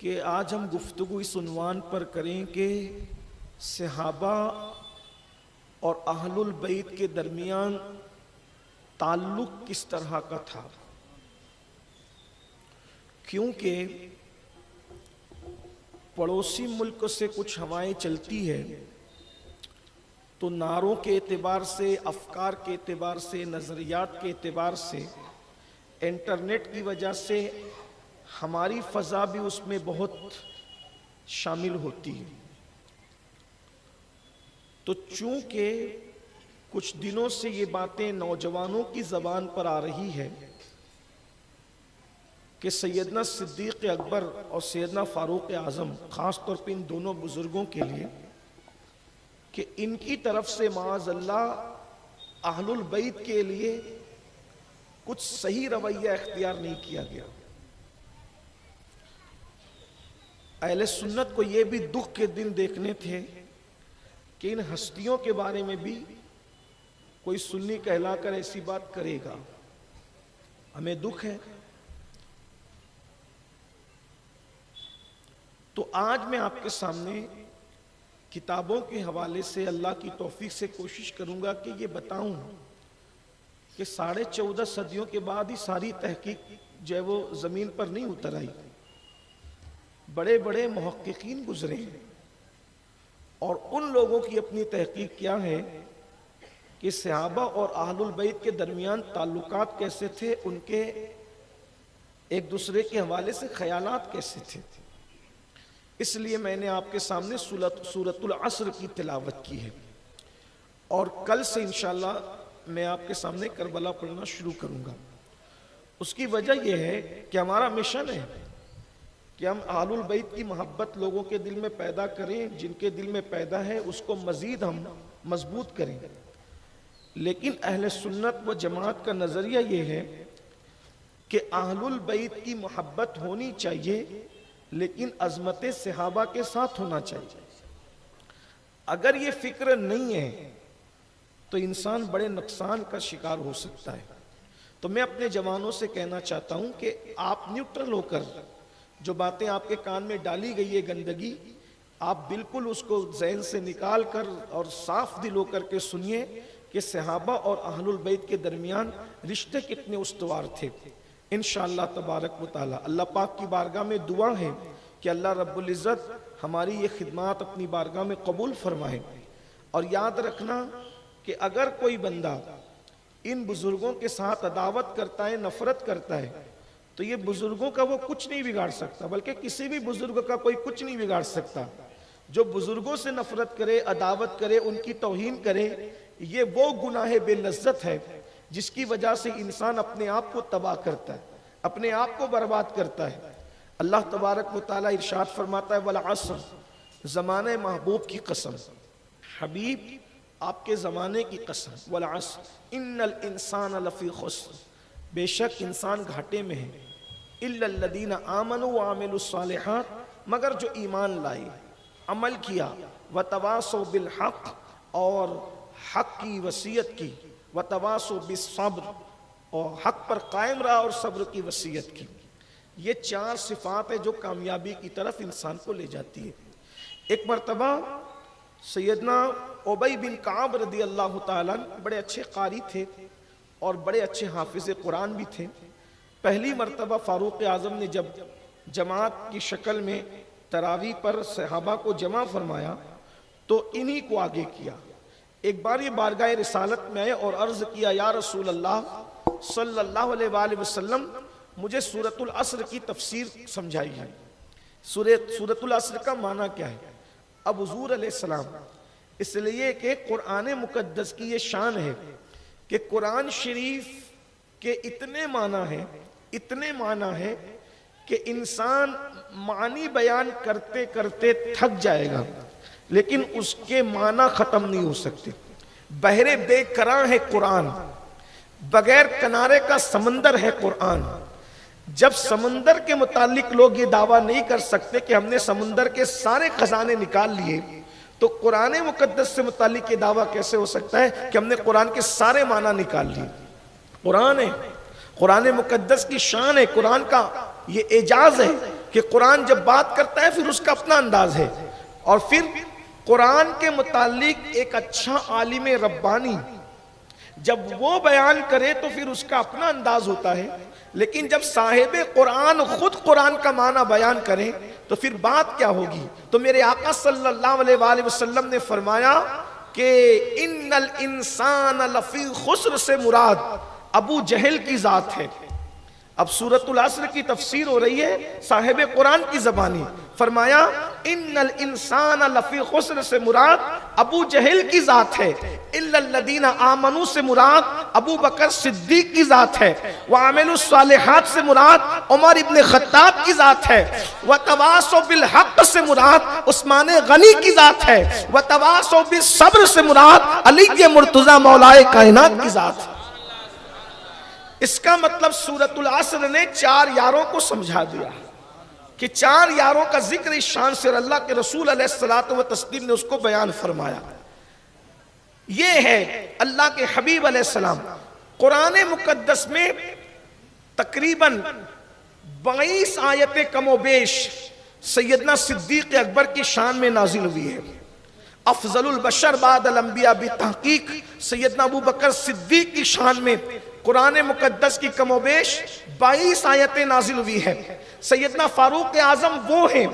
کہ آج ہم گفتگو اس عنوان پر کریں کہ صحابہ اور اہل البیت کے درمیان تعلق کس طرح کا تھا، کیونکہ پڑوسی ملک سے کچھ ہوائیں چلتی ہے تو نعروں کے اعتبار سے، افکار کے اعتبار سے، نظریات کے اعتبار سے، انٹرنیٹ کی وجہ سے ہماری فضا بھی اس میں بہت شامل ہوتی ہے۔ تو چونکہ کچھ دنوں سے یہ باتیں نوجوانوں کی زبان پر آ رہی ہے کہ سیدنا صدیق اکبر اور سیدنا فاروق اعظم، خاص طور پہ ان دونوں بزرگوں کے لیے، کہ ان کی طرف سے معاذ اللہ اہل البیت کے لیے کچھ صحیح رویہ اختیار نہیں کیا گیا۔ اہل سنت کو یہ بھی دکھ کے دن دیکھنے تھے کہ ان ہستیوں کے بارے میں بھی کوئی سنی کہلا کر ایسی بات کرے گا۔ ہمیں دکھ ہے۔ تو آج میں آپ کے سامنے کتابوں کے حوالے سے اللہ کی توفیق سے کوشش کروں گا کہ یہ بتاؤں کہ 14.5 صدیوں کے بعد ہی ساری تحقیق جو ہے وہ زمین پر نہیں اتر آئی، بڑے بڑے محققین گزرے ہیں اور ان لوگوں کی اپنی تحقیق کیا ہے کہ صحابہ اور اہل البیت کے درمیان تعلقات کیسے تھے، ان کے ایک دوسرے کے حوالے سے خیالات کیسے تھے۔ اس لیے میں نے آپ کے سامنے سورۃ العصر کی تلاوت کی ہے اور کل سے انشاءاللہ میں آپ کے سامنے کربلا پڑھنا شروع کروں گا۔ اس کی وجہ یہ ہے کہ ہمارا مشن ہے کہ ہم اہل البیت کی محبت لوگوں کے دل میں پیدا کریں، جن کے دل میں پیدا ہے اس کو مزید ہم مضبوط کریں۔ لیکن اہل سنت و جماعت کا نظریہ یہ ہے کہ اہل البیت کی محبت ہونی چاہیے لیکن عظمت صحابہ کے ساتھ ہونا چاہیے۔ اگر یہ فکر نہیں ہے تو انسان بڑے نقصان کا شکار ہو سکتا ہے۔ تو میں اپنے جوانوں سے کہنا چاہتا ہوں کہ آپ نیوٹرل ہو کر جو باتیں آپ کے کان میں ڈالی گئی ہے گندگی، آپ بالکل اس کو ذہن سے نکال کر اور صاف دل ہو کر کے سنیے کہ صحابہ اور اہل البیت کے درمیان رشتے کتنے استوار تھے۔ انشاءاللہ تبارک و تعالی اللہ پاک کی بارگاہ میں دعا ہے کہ اللہ رب العزت ہماری یہ خدمات اپنی بارگاہ میں قبول فرمائے۔ اور یاد رکھنا کہ اگر کوئی بندہ ان بزرگوں کے ساتھ عداوت کرتا ہے، نفرت کرتا ہے، تو یہ بزرگوں کا وہ کچھ نہیں بگاڑ سکتا، بلکہ کسی بھی بزرگ کا کوئی کچھ نہیں بگاڑ سکتا۔ جو بزرگوں سے نفرت کرے، عداوت کرے، ان کی توہین کرے، یہ وہ گناہ بے لذت ہے جس کی وجہ سے انسان اپنے آپ کو تباہ کرتا ہے، اپنے آپ کو برباد کرتا ہے۔ اللہ تبارک و تعالیٰ ارشاد فرماتا ہے والعصر، زمانے محبوب کی قسم، حبیب آپ کے زمانے کی قسم، والعصر ان الانسان لفی خسر، بے شک انسان گھاٹے میں ہے، الا الذین آمنوا وعملوا الصالحات، مگر جو ایمان لائے، عمل کیا، وتواصوا بالحق اور حق کی وصیت کی، وتواصوا بالصبر اور حق پر قائم رہا اور صبر کی وصیت کی۔ یہ 4 صفات ہیں جو کامیابی کی طرف انسان کو لے جاتی ہے۔ ایک مرتبہ سیدنا ابی بن کعب رضی اللہ تعالیٰ بڑے اچھے قاری تھے اور بڑے اچھے حافظ قرآن بھی تھے۔ پہلی مرتبہ فاروق اعظم نے جب جماعت کی شکل میں تراویح پر صحابہ کو جمع فرمایا تو انہی کو آگے کیا۔ ایک بار یہ بارگاہ رسالت میں آئے اور عرض کیا یا رسول اللہ صلی اللہ علیہ وآلہ وسلم، مجھے سورۃ العصر کی تفسیر سمجھائی ہے۔ سورۃ العصر کا معنی کیا ہے؟ اب حضور علیہ السلام، اس لیے کہ قرآن مقدس کی یہ شان ہے کہ قرآن شریف کے اتنے معنی ہیں کہ انسان معنی بیان کرتے کرتے تھک جائے گا لیکن اس کے معنی ختم نہیں ہو سکتے۔ بحر بے کراں ہے قرآن، بغیر کنارے کا سمندر ہے قرآن۔ جب سمندر کے متعلق لوگ یہ دعویٰ نہیں کر سکتے کہ ہم نے سمندر کے سارے خزانے نکال لیے، تو قرآن مقدس سے متعلق یہ دعویٰ کیسے ہو سکتا ہے کہ ہم نے قرآن کے سارے معنی نکال لیے؟ قرآن ہے، قرآن مقدس کی شان ہے، قرآن کا یہ اعجاز ہے کہ قرآن جب بات کرتا ہے پھر اس کا اپنا انداز ہے، اور پھر قرآن کے متعلق ایک اچھا عالم ربانی جب وہ بیان کرے تو پھر اس کا اپنا انداز ہوتا ہے، لیکن جب صاحب قرآن خود قرآن کا معنی بیان کریں تو پھر بات کیا ہوگی؟ تو میرے آقا صلی اللہ علیہ وآلہ وسلم نے فرمایا کہ ان الانسان لفی خسر سے مراد ابو جہل کی ذات ہے۔ اب سورۃ العصر کی تفسیر ہو رہی ہے صاحب قرآن کی زبانی، فرمایا ان الانسان لفی خسر سے مراد ابو جہل کی ذات ہے، الا الذین آمنوا سے مراد ابو بکر صدیق کی ذات ہے، وعملوا الصالحات سے مراد عمر ابن خطاب کی ذات ہے، وتواصوا بالحق سے مراد عثمان غنی کی ذات ہے، وتواصوا بالصبر سے مراد علی مرتضی مولائے کائنات کی ذات ہے۔ اس کا مطلب سورۃ العصر نے 4 یاروں کو سمجھا دیا کہ 4 یاروں کا ذکر اس شان سے اللہ کے رسول علیہ الصلوۃ والتسلیم نے اس کو بیان فرمایا۔ یہ ہے اللہ کے حبیب علیہ السلام۔ قرآن مقدس میں تقریباً 22 آیتیں کم و بیش سیدنا صدیق اکبر کی شان میں نازل ہوئی ہے۔ افضل البشر بعد الانبیاء بتحقیق سیدنا ابو بکر صدیق کی شان میں قرآن مقدس کی کم و بیش 22 آیتیں نازل ہوئی ہے۔ سیدنا فاروق اعظم وہ ہیں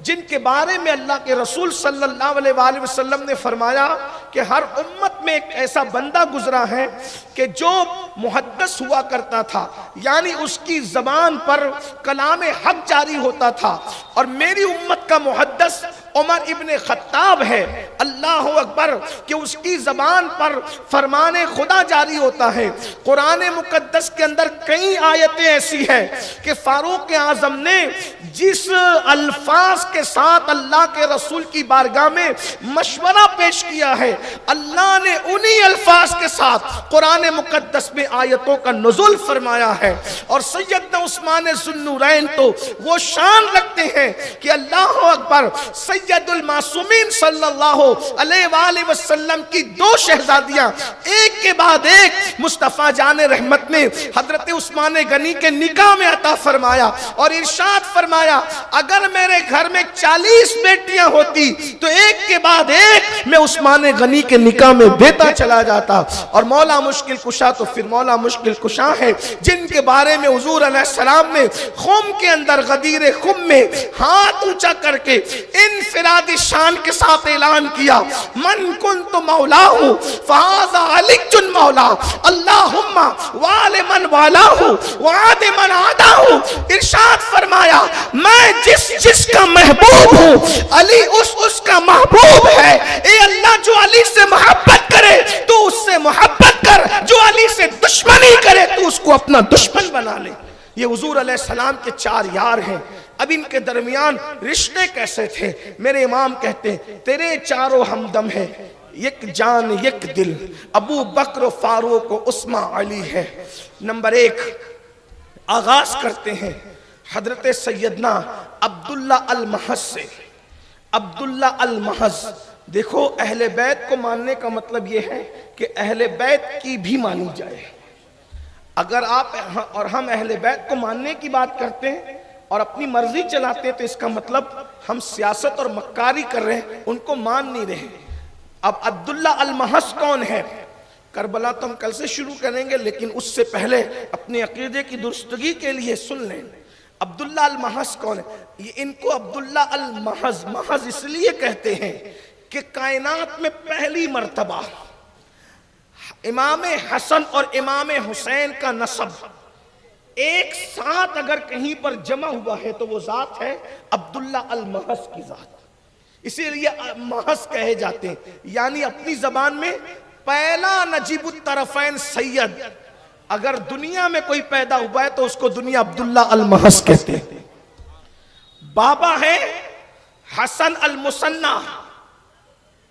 جن کے بارے میں اللہ کے رسول صلی اللہ علیہ وآلہ وسلم نے فرمایا کہ ہر امت میں ایک ایسا بندہ گزرا ہے کہ جو محدث ہوا کرتا تھا، یعنی اس کی زبان پر کلام حق جاری ہوتا تھا، اور میری امت کا محدث عمر ابن خطاب ہے، اللہ اکبر، کہ اس کی زبان پر فرمان خدا جاری ہوتا ہے۔ قرآن مقدس کے اندر کئی آیتیں ایسی ہیں کہ فاروق اعظم نے جس الفاظ کے ساتھ اللہ کے رسول کی بارگاہ میں مشورہ پیش کیا ہے، اللہ نے انہی الفاظ کے ساتھ قرآن مقدس میں آیتوں کا نزول فرمایا ہے۔ اور سیدنا عثمان ذو النورین تو وہ شان رکھتے ہیں کہ اللہ اکبر، سید المعصومین صلی اللہ علیہ وآلہ وسلم کی 2 شہزادیاں ایک کے بعد ایک مصطفیٰ جان رحمت نے حضرت عثمان غنی کے نکاح میں عطا فرمایا، اور ارشاد فرمایا اگر میرے گھر میں 40 بیٹیاں ہوتی تو ایک کے بعد ایک میں عثمان غنی کے نکاح میں دیتا چلا جاتا۔ اور مولا مشکل کشا تو پھر مولا مشکل کشا ہے جن کے بارے میں حضور علیہ السلام نے خم کے اندر غدیر خم میں ہاتھ اونچا کر کے انفرادی شان کے ساتھ اعلان کیا، من کنت مولاہ فہذا علی مولا، اللہم وال من والاہ وعاد من عاداہ۔ ارشاد فرمایا میں جس کا محبوب ہوں علی اس کا محبوب ہے۔ اے اللہ، جو علی سے محبت کرے تو اس سے محبت کر، جو علی سے دشمنی کرے تو اس کو اپنا دشمن بنا لے۔ یہ حضور علیہ السلام کے 4 یار ہیں۔ اب ان کے درمیان رشتے کیسے تھے؟ میرے امام کہتے ہیں تیرے 4 ہمدم ہیں، یک جان یک دل، ابو بکر فاروق و عثمان علی ہے۔ نمبر 1 آغاز کرتے ہیں حضرت سیدنا عبداللہ المحض سے۔ عبداللہ المحض، دیکھو اہل بیت کو ماننے کا مطلب یہ ہے کہ اہل بیت کی بھی مانی جائے۔ اگر آپ اور ہم اہل بیت کو ماننے کی بات کرتے ہیں اور اپنی مرضی چلاتے ہیں تو اس کا مطلب ہم سیاست اور مکاری کر رہے ہیں، ان کو مان نہیں رہے۔ اب عبداللہ المحض کون ہے؟ کربلا تو ہم کل سے شروع کریں گے، لیکن اس سے پہلے اپنے عقیدے کی درستگی کے لیے سن لیں۔ عبداللہ المحض کون ہے؟ یہ ان کو عبداللہ المحض محض اس لیے کہتے ہیں کہ کائنات میں پہلی مرتبہ امام حسن اور امام حسین کا نسب ایک ساتھ اگر کہیں پر جمع ہوا ہے تو وہ ذات ہے عبداللہ المحض کی ذات، اسی لیے محض کہے جاتے ہیں، یعنی اپنی زبان میں پہلا نجیب الطرفین سید۔ اگر دنیا میں کوئی پیدا ہوا ہے تو اس کو دنیا عبداللہ المحض کہتے ہیں۔ بابا ہے حسن المثنی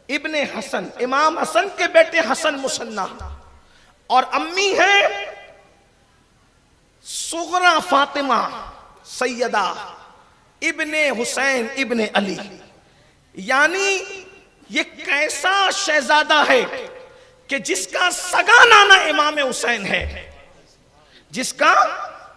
ابن حسن، امام حسن کے بیٹے حسن مثنی، اور امی ہے صغرا فاطمہ سیدہ ابن حسین ابن علی۔ یعنی یہ کیسا شہزادہ ہے کہ جس کا سگا نانا امام حسین ہے، جس کا